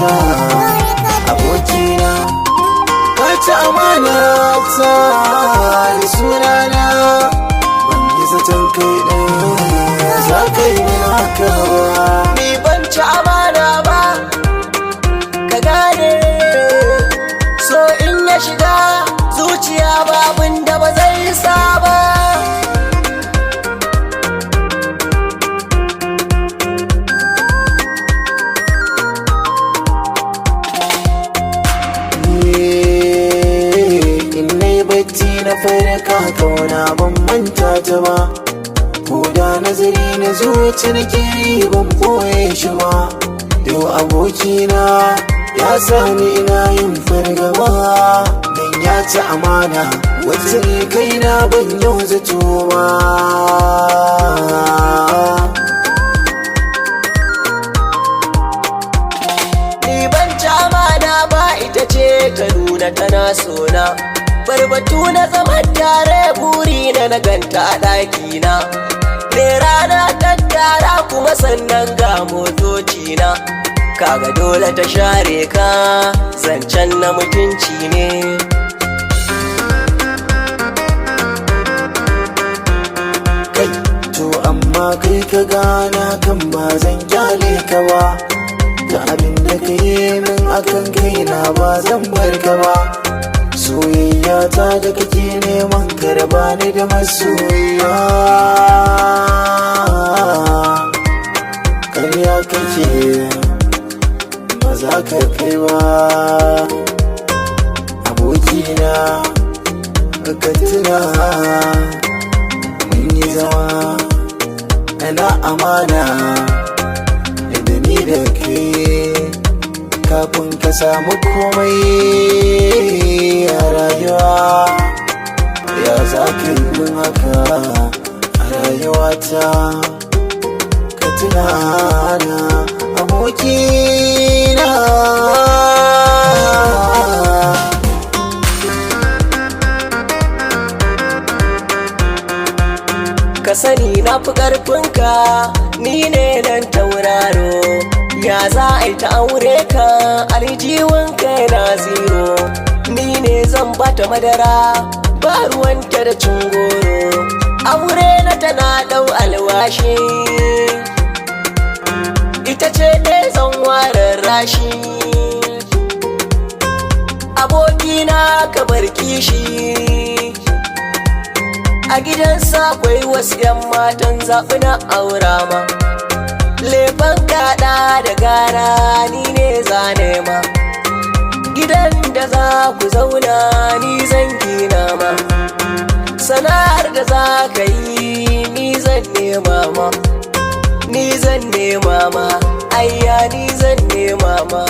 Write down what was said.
amanata abokina, ka ci amanata da sunana, ban yi zaton kai ɗaya za ka yi min haka ba. Ni ban ci amana ba, ka gane so in ya shiga zuciya babin da ba zai sa ba. Na farka kauna ban manta ta ba, ko da nazari na zuci nake yi ban boye shi ba. Yau abokina ya sani ina yin fargaba, dan ya ci amana wacce ni kaina ban yau zato ba. Ni ban ci amana ba, ita ce ta nuna tana sona, barbatu na zaman tare buri na ganta a ɗakina. Me rana tattara kuma sannan ga motoci na, kaga dole ta share ka, zancen na mutunci ne. Kai to amma kai ka gana kan ba zan kyale ka ba, ga abin da ka yi min akan kaina ba zan bar ka ba. Soyayya ta da kake neman karba ni da masoyiya, ƙarya kake ba za ka kai ba. Abokina ka tuna mun yi zama na amana da ni da kai, kafin ka samu komai a rayuwa. Ya za ka yi min haka a rayuwata, ka tuna na abokina. Ka sani na fi ƙarfinka, ni ne nan tauraro, ya za a yi ta aure ka aljiwinka yana zero. Ni ne zan bata madara ba ruwanta da cin goro, aure na tana ɗau alwashi, ita ce ɗaya zan ware rashi. Abokina ka bar kishi, a gidansa akwai wasu 'yan matan zaɓi na aura ma. Leban kaɗa da gara ni ne zane ma, gidan da za ku zauna ni zan gina ma, sana'ar da za ka yi ni zan nema ma, ni zan nema ma, ayya ni zan nema ma.